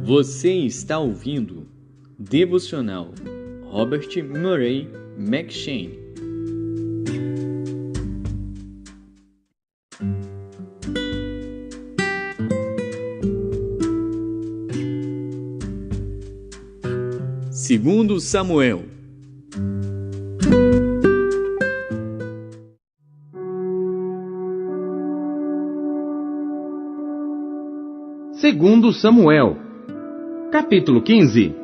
Você está ouvindo Devocional Robert Murray McCheyne. Segundo Samuel. Segundo Samuel, capítulo 15.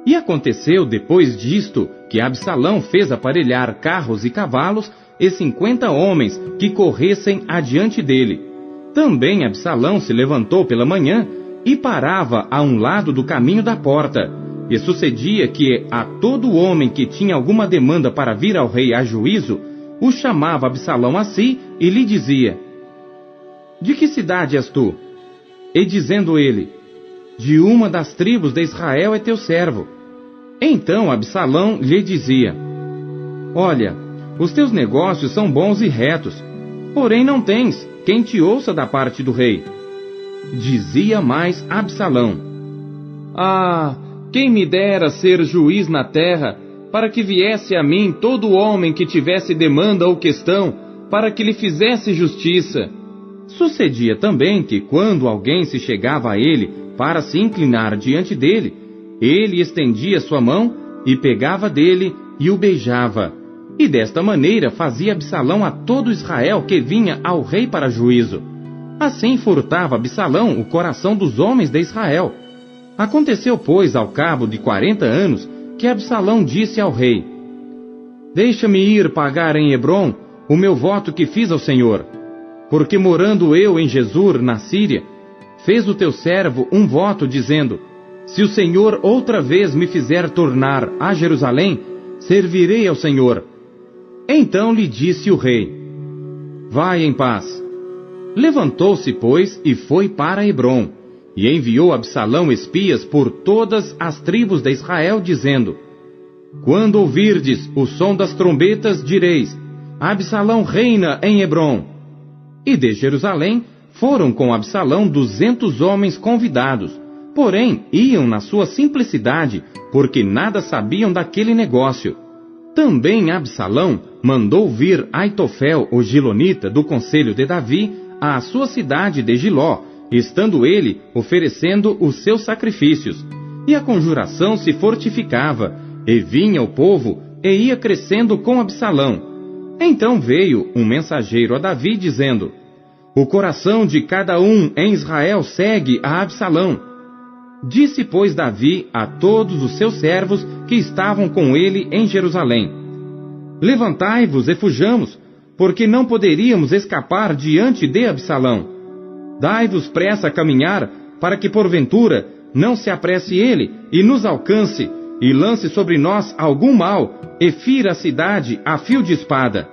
E aconteceu depois disto que Absalão fez aparelhar carros e cavalos e 50 homens que corressem adiante dele. Também Absalão se levantou pela manhã e parava a um lado do caminho da porta. E sucedia que a todo homem que tinha alguma demanda para vir ao rei a juízo, o chamava Absalão a si e lhe dizia: De que cidade és tu? E dizendo ele: De uma das tribos de Israel é teu servo. Então Absalão lhe dizia: Olha, os teus negócios são bons e retos, porém não tens quem te ouça da parte do rei. Dizia mais Absalão: quem me dera ser juiz na terra, para que viesse a mim todo homem que tivesse demanda ou questão, para que lhe fizesse justiça. Sucedia também que, quando alguém se chegava a ele para se inclinar diante dele, ele estendia sua mão e pegava dele e o beijava. E desta maneira fazia Absalão a todo Israel que vinha ao rei para juízo. Assim furtava Absalão o coração dos homens de Israel. Aconteceu, pois, ao cabo de 40 anos, que Absalão disse ao rei: Deixa-me ir pagar em Hebrom o meu voto que fiz ao Senhor. Porque morando eu em Jesur, na Síria, fez o teu servo um voto, dizendo: Se o Senhor outra vez me fizer tornar a Jerusalém, servirei ao Senhor. Então lhe disse o rei: Vai em paz. Levantou-se, pois, e foi para Hebrom. E enviou Absalão espias por todas as tribos de Israel, dizendo: Quando ouvirdes o som das trombetas, direis: Absalão reina em Hebrom. E de Jerusalém foram com Absalão 200 homens convidados, porém iam na sua simplicidade, porque nada sabiam daquele negócio. Também Absalão mandou vir Aitofel, o gilonita, do conselho de Davi, à sua cidade de Giló, estando ele oferecendo os seus sacrifícios. E a conjuração se fortificava, e vinha o povo, e ia crescendo com Absalão. Então veio um mensageiro a Davi, dizendo: O coração de cada um em Israel segue a Absalão. Disse, pois, Davi a todos os seus servos que estavam com ele em Jerusalém: Levantai-vos e fujamos, porque não poderíamos escapar diante de Absalão. Dai-vos pressa a caminhar, para que porventura não se apresse ele e nos alcance, e lance sobre nós algum mal, e fira a cidade a fio de espada.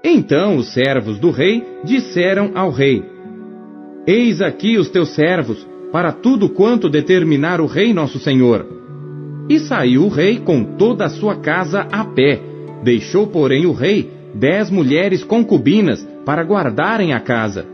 Então os servos do rei disseram ao rei: Eis aqui os teus servos, para tudo quanto determinar o rei nosso senhor. E saiu o rei com toda a sua casa a pé. Deixou, porém, o rei 10 mulheres concubinas para guardarem a casa.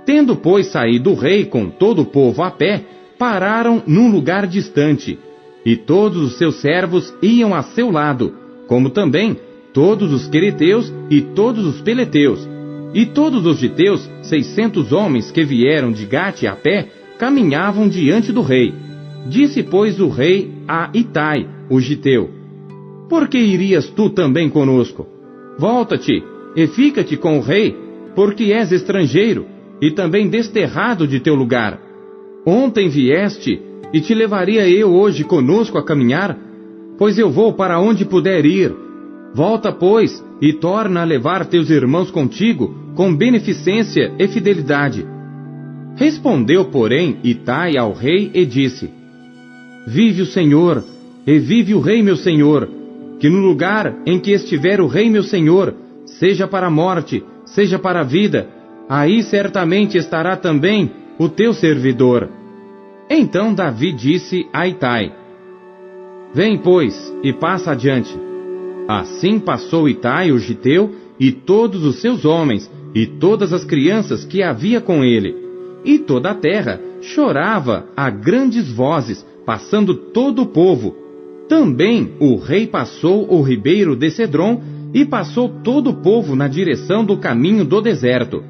Tendo, pois, saído o rei com todo o povo a pé, pararam num lugar distante. E todos os seus servos iam a seu lado, como também todos os quereteus e todos os peleteus. E todos os giteus, 600 homens que vieram de Gate a pé, caminhavam diante do rei. Disse, pois, o rei a Itai, o giteu: Por que irias tu também conosco? Volta-te e fica-te com o rei, porque és estrangeiro, e também desterrado de teu lugar. Ontem vieste, e te levaria eu hoje conosco a caminhar? Pois eu vou para onde puder ir. Volta, pois, e torna a levar teus irmãos contigo, com beneficência e fidelidade. Respondeu, porém, Itai ao rei e disse: Vive o Senhor, e vive o rei meu senhor, que no lugar em que estiver o rei meu senhor, seja para a morte, seja para a vida, aí certamente estará também o teu servidor. Então Davi disse a Itai: Vem, pois, e passa adiante. Assim passou Itai, o giteu, e todos os seus homens, e todas as crianças que havia com ele. E toda a terra chorava a grandes vozes, passando todo o povo. Também o rei passou o ribeiro de Cedron, e passou todo o povo na direção do caminho do deserto.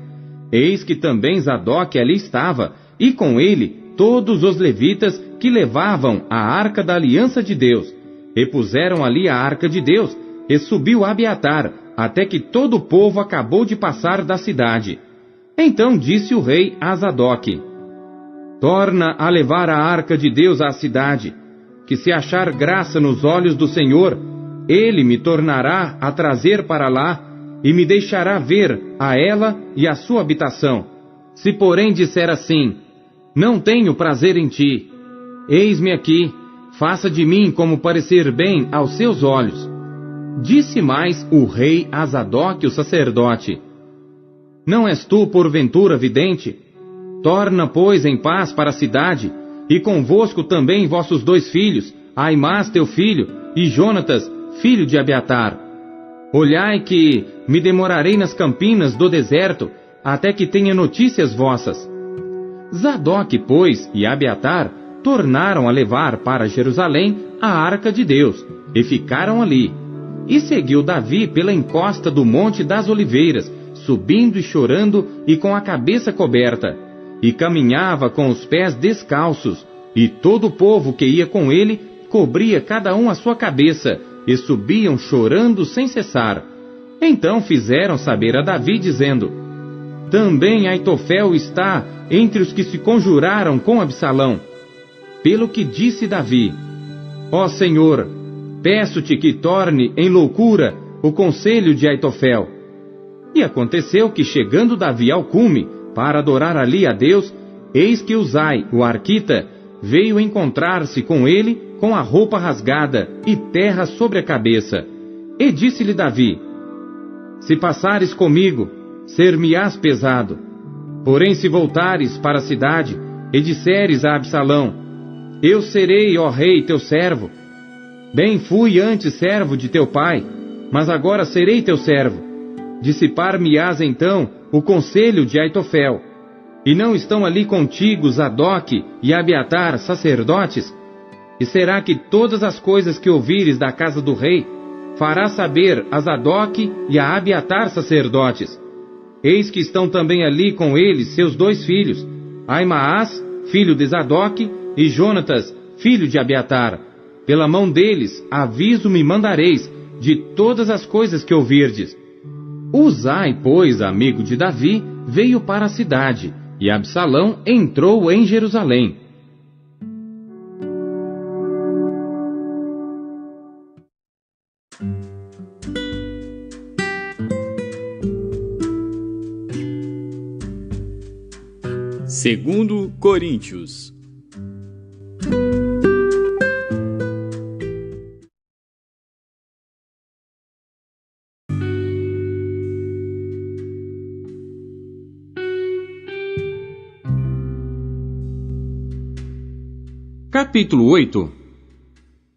Eis que também Zadok ali estava, e com ele todos os levitas que levavam a arca da aliança de Deus. E puseram ali a arca de Deus, e subiu Abiatar, até que todo o povo acabou de passar da cidade. Então disse o rei a Zadok: torna a levar a arca de Deus à cidade, que se achar graça nos olhos do Senhor, ele me tornará a trazer para lá, e me deixará ver a ela e a sua habitação. Se porém disser assim: não tenho prazer em ti, eis-me aqui, faça de mim como parecer bem aos seus olhos. Disse mais o rei a Zadok, o sacerdote: não és tu porventura vidente? Torna, pois, em paz para a cidade, e convosco também vossos 2 filhos, Aimás teu filho, e Jonatas, filho de Abiatar. Olhai que me demorarei nas campinas do deserto, até que tenha notícias vossas. Zadok, pois, e Abiatar tornaram a levar para Jerusalém a arca de Deus, e ficaram ali. E seguiu Davi pela encosta do Monte das Oliveiras, subindo e chorando e com a cabeça coberta, e caminhava com os pés descalços, e todo o povo que ia com ele cobria cada um a sua cabeça, e subiam chorando sem cessar. Então fizeram saber a Davi, dizendo: também Aitofel está entre os que se conjuraram com Absalão. Pelo que disse Davi: ó Senhor, peço-te que torne em loucura o conselho de Aitofel. E aconteceu que, chegando Davi ao cume, para adorar ali a Deus, eis que Uzai, o arquita, veio encontrar-se com ele com a roupa rasgada e terra sobre a cabeça. E disse-lhe Davi: se passares comigo, ser-me-ás pesado. Porém, se voltares para a cidade, e disseres a Absalão: eu serei, ó rei, teu servo. Bem fui antes servo de teu pai, mas agora serei teu servo. Dissipar-me-ás então o conselho de Aitofel. E não estão ali contigo Zadok e Abiatar, sacerdotes? E será que todas as coisas que ouvires da casa do rei farás saber a Zadok e a Abiatar, sacerdotes? Eis que estão também ali com eles seus 2 filhos, Aimaás, filho de Zadok, e Jonatas, filho de Abiatar. Pela mão deles aviso me mandareis de todas as coisas que ouvirdes. Uzai, pois, amigo de Davi, veio para a cidade, e Absalão entrou em Jerusalém. Segundo Coríntios. Capítulo 8.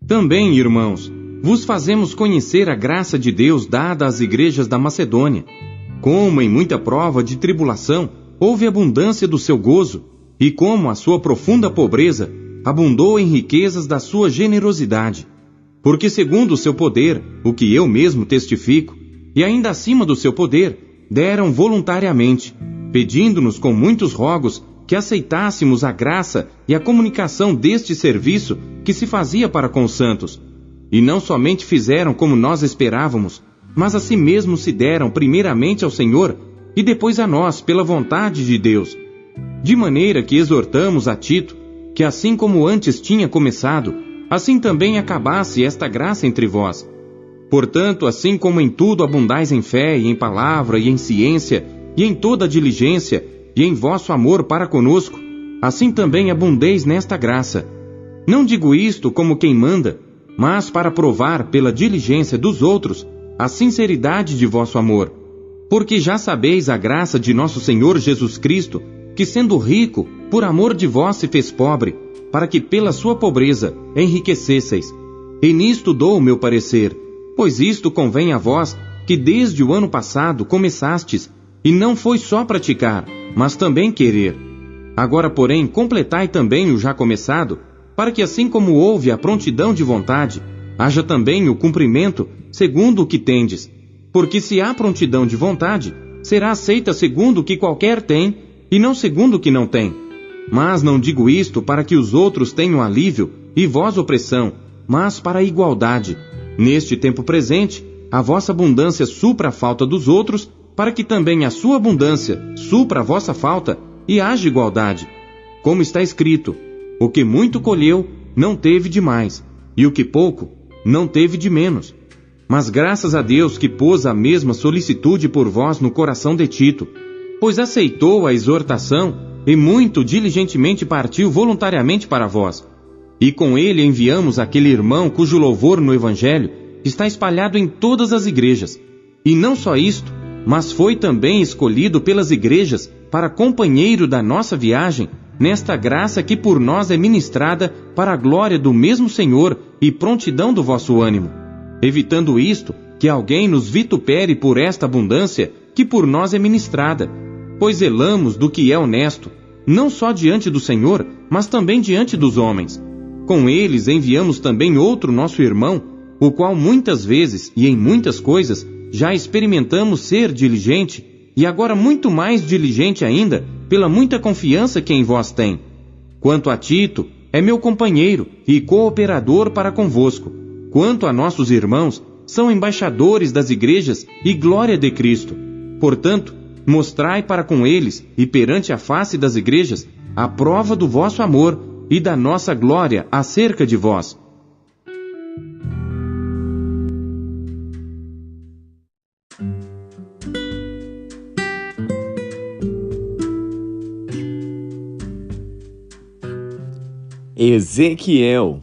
Também, irmãos, vos fazemos conhecer a graça de Deus dada às igrejas da Macedônia, como em muita prova de tribulação houve abundância do seu gozo, e como a sua profunda pobreza abundou em riquezas da sua generosidade. Porque segundo o seu poder, o que eu mesmo testifico, e ainda acima do seu poder, deram voluntariamente, pedindo-nos com muitos rogos que aceitássemos a graça e a comunicação deste serviço que se fazia para com os santos. E não somente fizeram como nós esperávamos, mas a si mesmos se deram primeiramente ao Senhor e depois a nós pela vontade de Deus. De maneira que exortamos a Tito, que assim como antes tinha começado, assim também acabasse esta graça entre vós. Portanto, assim como em tudo abundais em fé e em palavra e em ciência e em toda diligência, e em vosso amor para conosco, assim também abundeis nesta graça. Não digo isto como quem manda, mas para provar pela diligência dos outros a sinceridade de vosso amor. Porque já sabeis a graça de nosso Senhor Jesus Cristo, que sendo rico, por amor de vós se fez pobre, para que pela sua pobreza enriquecesseis. E nisto dou o meu parecer, pois isto convém a vós, que desde o ano passado começastes, e não foi só praticar, mas também querer. Agora, porém, completai também o já começado, para que assim como houve a prontidão de vontade, haja também o cumprimento segundo o que tendes. Porque se há prontidão de vontade, será aceita segundo o que qualquer tem, e não segundo o que não tem. Mas não digo isto para que os outros tenham alívio e vós opressão, mas para a igualdade. Neste tempo presente, a vossa abundância supra a falta dos outros, para que também a sua abundância supra a vossa falta, e haja igualdade. Como está escrito, o que muito colheu, não teve de mais, e o que pouco, não teve de menos. Mas graças a Deus que pôs a mesma solicitude por vós no coração de Tito, pois aceitou a exortação e muito diligentemente partiu voluntariamente para vós. E com ele enviamos aquele irmão cujo louvor no Evangelho está espalhado em todas as igrejas. E não só isto, mas foi também escolhido pelas igrejas para companheiro da nossa viagem, nesta graça que por nós é ministrada para a glória do mesmo Senhor e prontidão do vosso ânimo. Evitando isto, que alguém nos vitupere por esta abundância que por nós é ministrada, pois zelamos do que é honesto, não só diante do Senhor, mas também diante dos homens. Com eles enviamos também outro nosso irmão, o qual muitas vezes e em muitas coisas já experimentamos ser diligente, e agora muito mais diligente ainda, pela muita confiança que em vós tem. Quanto a Tito, é meu companheiro e cooperador para convosco. Quanto a nossos irmãos, são embaixadores das igrejas e glória de Cristo. Portanto, mostrai para com eles e perante a face das igrejas a prova do vosso amor e da nossa glória acerca de vós. Ezequiel.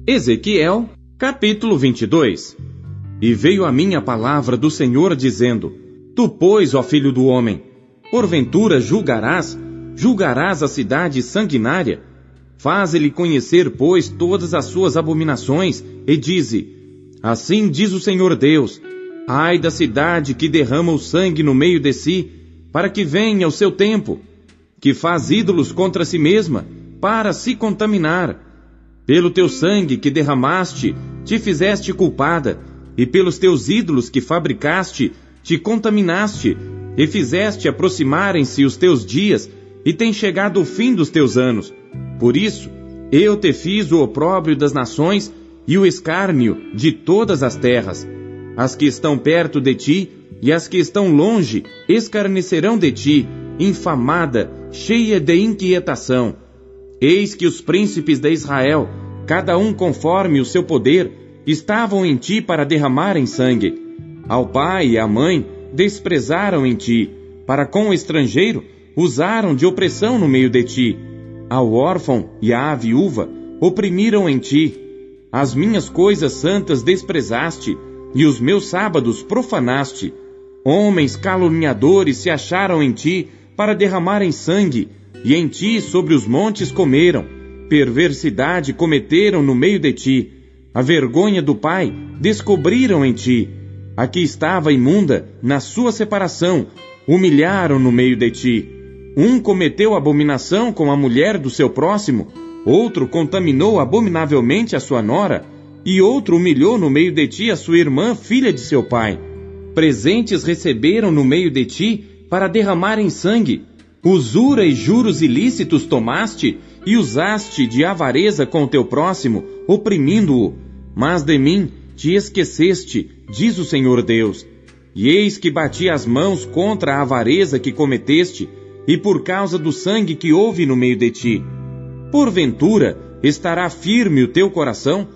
Ezequiel, capítulo 22. E veio a mim a palavra do Senhor, dizendo: Tu, pois, ó filho do homem, porventura julgarás a cidade sanguinária? Faze-lhe conhecer, pois, todas as suas abominações, e dize: Assim diz o Senhor Deus: Ai da cidade que derrama o sangue no meio de si, para que venha o seu tempo, que faz ídolos contra si mesma, para se contaminar. Pelo teu sangue que derramaste, te fizeste culpada, e pelos teus ídolos que fabricaste, te contaminaste, e fizeste aproximarem-se os teus dias, e tem chegado o fim dos teus anos. Por isso, eu te fiz o opróbrio das nações e o escárnio de todas as terras. As que estão perto de ti e as que estão longe escarnecerão de ti, infamada, cheia de inquietação. Eis que os príncipes de Israel, cada um conforme o seu poder, estavam em ti para derramarem sangue. Ao pai e à mãe desprezaram em ti, para com o estrangeiro usaram de opressão no meio de ti. Ao órfão e à viúva oprimiram em ti. As minhas coisas santas desprezaste, e os meus sábados profanaste. Homens caluniadores se acharam em ti para derramarem sangue, e em ti sobre os montes comeram. Perversidade cometeram no meio de ti. A vergonha do pai descobriram em ti. A que estava imunda, na sua separação, humilharam no meio de ti. Um cometeu abominação com a mulher do seu próximo, outro contaminou abominavelmente a sua nora, e outro humilhou no meio de ti a sua irmã, filha de seu pai. Presentes receberam no meio de ti para derramarem sangue. Usura e juros ilícitos tomaste, e usaste de avareza com o teu próximo, oprimindo-o. Mas de mim te esqueceste, diz o Senhor Deus. E eis que bati as mãos contra a avareza que cometeste, e por causa do sangue que houve no meio de ti. Porventura estará firme o teu coração?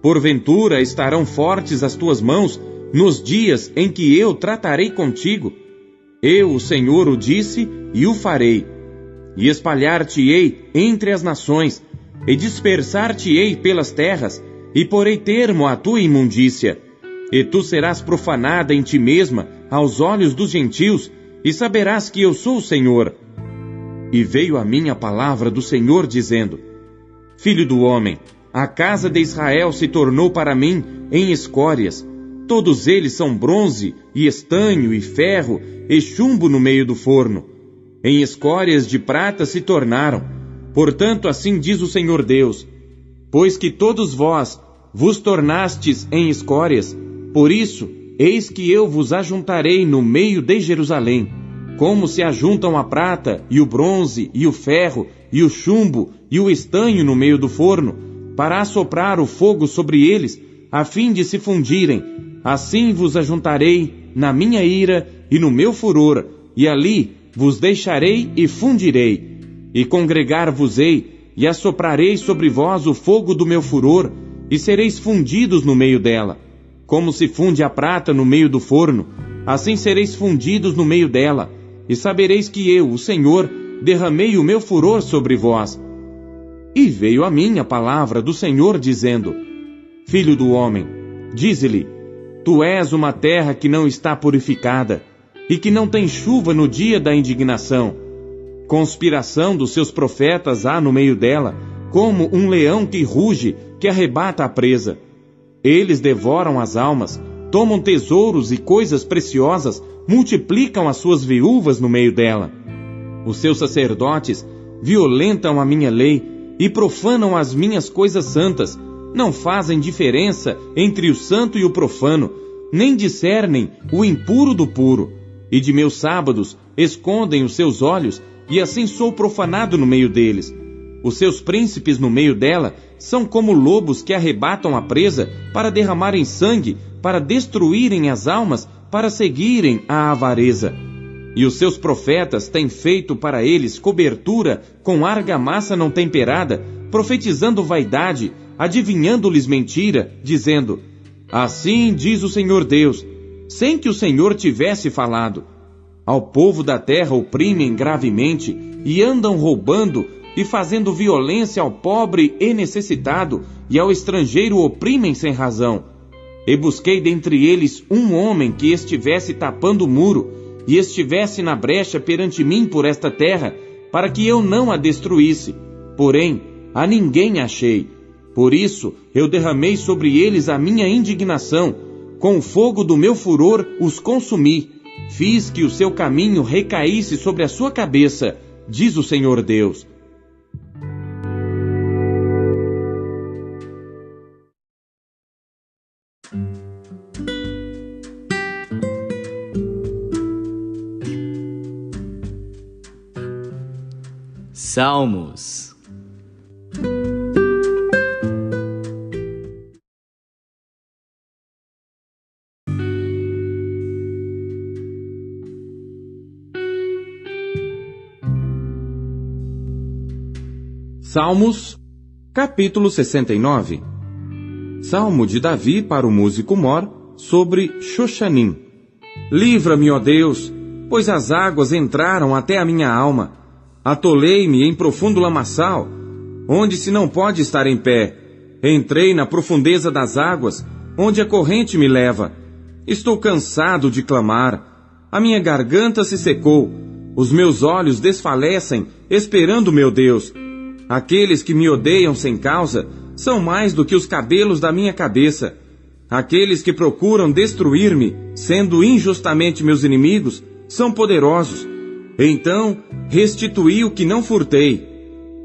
Porventura estarão fortes as tuas mãos nos dias em que eu tratarei contigo? Eu, o Senhor, o disse e o farei. E espalhar-te-ei entre as nações, e dispersar-te-ei pelas terras, e porei termo à tua imundícia. E tu serás profanada em ti mesma aos olhos dos gentios, e saberás que eu sou o Senhor. E veio a mim a palavra do Senhor, dizendo: Filho do homem, a casa de Israel se tornou para mim em escórias. Todos eles são bronze, e estanho, e ferro, e chumbo no meio do forno. Em escórias de prata se tornaram. Portanto, assim diz o Senhor Deus: pois que todos vós vos tornastes em escórias, por isso, eis que eu vos ajuntarei no meio de Jerusalém, como se ajuntam a prata, e o bronze, e o ferro, e o chumbo, e o estanho no meio do forno, para assoprar o fogo sobre eles, a fim de se fundirem. Assim vos ajuntarei na minha ira e no meu furor, e ali vos deixarei e fundirei. E congregar-vos-ei, e assoprarei sobre vós o fogo do meu furor, e sereis fundidos no meio dela. Como se funde a prata no meio do forno, assim sereis fundidos no meio dela, e sabereis que eu, o Senhor, derramei o meu furor sobre vós. E veio a mim a palavra do Senhor, dizendo: Filho do homem, dize-lhe: tu és uma terra que não está purificada, e que não tem chuva no dia da indignação. Conspiração dos seus profetas há no meio dela, como um leão que ruge, que arrebata a presa. Eles devoram as almas, tomam tesouros e coisas preciosas, multiplicam as suas viúvas no meio dela. Os seus sacerdotes violentam a minha lei e profanam as minhas coisas santas. Não fazem diferença entre o santo e o profano, nem discernem o impuro do puro. E de meus sábados escondem os seus olhos, e assim sou profanado no meio deles. Os seus príncipes no meio dela são como lobos que arrebatam a presa para derramarem sangue, para destruírem as almas, para seguirem a avareza. E os seus profetas têm feito para eles cobertura com argamassa não temperada, profetizando vaidade, adivinhando-lhes mentira, dizendo: assim diz o Senhor Deus, sem que o Senhor tivesse falado. Ao povo da terra oprimem gravemente, e andam roubando e fazendo violência ao pobre e necessitado, e ao estrangeiro oprimem sem razão. E busquei dentre eles um homem que estivesse tapando o muro, e estivesse na brecha perante mim por esta terra, para que eu não a destruísse. Porém, a ninguém achei. Por isso, eu derramei sobre eles a minha indignação. Com o fogo do meu furor os consumi. Fiz que o seu caminho recaísse sobre a sua cabeça, diz o Senhor Deus. Salmos. Salmos, capítulo 69. Salmo de Davi para o músico mor, sobre Xoxanim. Livra-me, ó Deus, pois as águas entraram até a minha alma. Atolei-me em profundo lamaçal, onde se não pode estar em pé. Entrei na profundeza das águas, onde a corrente me leva. Estou cansado de clamar. A minha garganta se secou. Os meus olhos desfalecem, esperando meu Deus. Aqueles que me odeiam sem causa são mais do que os cabelos da minha cabeça. Aqueles que procuram destruir-me, sendo injustamente meus inimigos, são poderosos. Então restituí o que não furtei.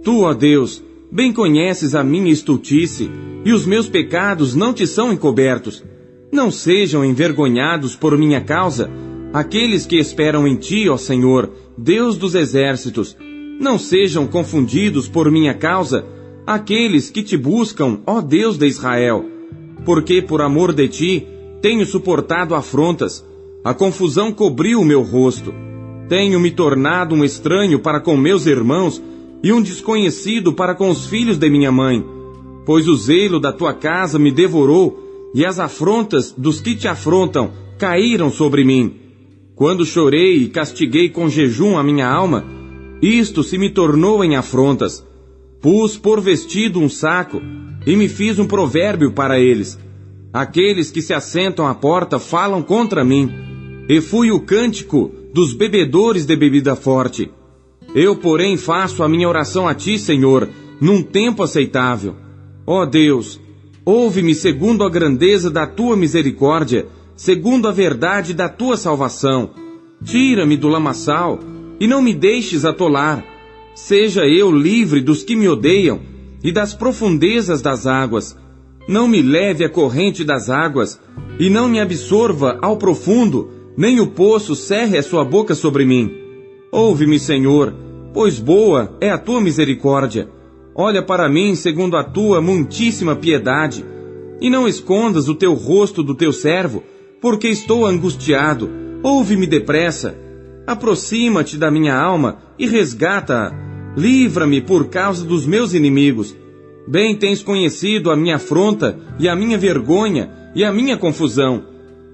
Tu, ó Deus, bem conheces a minha estultice, e os meus pecados não te são encobertos. Não sejam envergonhados por minha causa aqueles que esperam em ti, ó Senhor, Deus dos exércitos. Não sejam confundidos por minha causa aqueles que te buscam, ó Deus de Israel. Porque por amor de ti tenho suportado afrontas. A confusão cobriu o meu rosto. Tenho me tornado um estranho para com meus irmãos e um desconhecido para com os filhos de minha mãe. Pois o zelo da tua casa me devorou, e as afrontas dos que te afrontam caíram sobre mim. Quando chorei e castiguei com jejum a minha alma, isto se me tornou em afrontas. Pus por vestido um saco, e me fiz um provérbio para eles. Aqueles que se assentam à porta falam contra mim, e fui o cântico dos bebedores de bebida forte. Eu, porém, faço a minha oração a ti, Senhor, num tempo aceitável. Ó Deus, ouve-me segundo a grandeza da tua misericórdia, segundo a verdade da tua salvação. Tira-me do lamaçal e não me deixes atolar. Seja eu livre dos que me odeiam e das profundezas das águas. Não me leve à corrente das águas e não me absorva ao profundo, nem o poço cerre a sua boca sobre mim. Ouve-me, Senhor, pois boa é a tua misericórdia. Olha para mim segundo a tua muitíssima piedade, e não escondas o teu rosto do teu servo, porque estou angustiado. Ouve-me depressa. Aproxima-te da minha alma e resgata-a. Livra-me por causa dos meus inimigos. Bem tens conhecido a minha afronta e a minha vergonha e a minha confusão.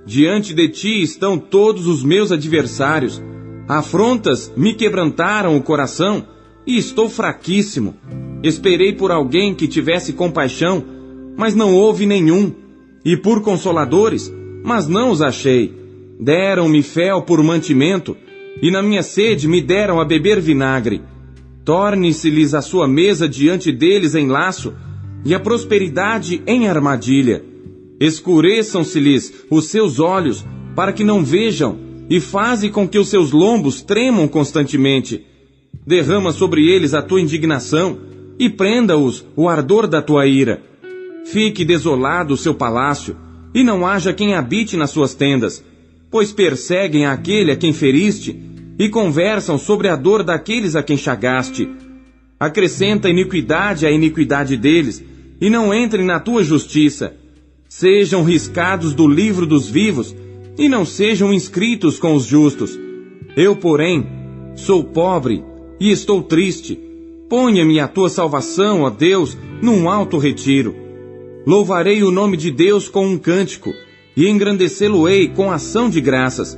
Diante de ti estão todos os meus adversários. Afrontas me quebrantaram o coração e estou fraquíssimo. Esperei por alguém que tivesse compaixão, mas não houve nenhum, e por consoladores, mas não os achei. Deram-me fel por mantimento, e na minha sede me deram a beber vinagre. Torne-se-lhes a sua mesa diante deles em laço, e a prosperidade em armadilha. Escureçam-se-lhes os seus olhos, para que não vejam, e faze com que os seus lombos tremam constantemente. Derrama sobre eles a tua indignação, e prenda-os o ardor da tua ira. Fique desolado o seu palácio, e não haja quem habite nas suas tendas, pois perseguem aquele a quem feriste, e conversam sobre a dor daqueles a quem chagaste. Acrescenta iniquidade à iniquidade deles, e não entrem na tua justiça. Sejam riscados do livro dos vivos, e não sejam inscritos com os justos. Eu, porém, sou pobre e estou triste. Ponha-me a tua salvação, ó Deus, num alto retiro. Louvarei o nome de Deus com um cântico, e engrandecê-lo-ei com ação de graças.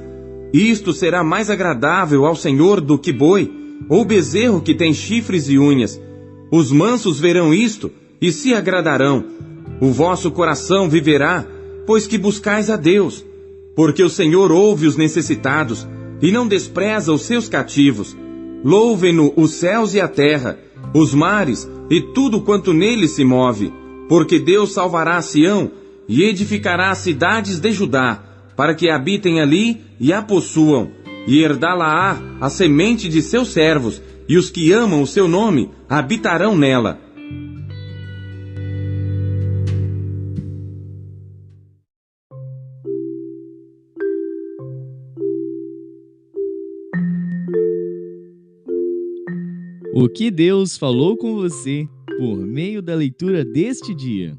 Isto será mais agradável ao Senhor do que boi, ou bezerro que tem chifres e unhas. Os mansos verão isto e se agradarão. O vosso coração viverá, pois que buscais a Deus. Porque o Senhor ouve os necessitados e não despreza os seus cativos. Louvem-no os céus e a terra, os mares e tudo quanto neles se move. Porque Deus salvará Sião e edificará as cidades de Judá, para que habitem ali e a possuam, e herdá-la-á a semente de seus servos, e os que amam o seu nome habitarão nela. O que Deus falou com você por meio da leitura deste dia?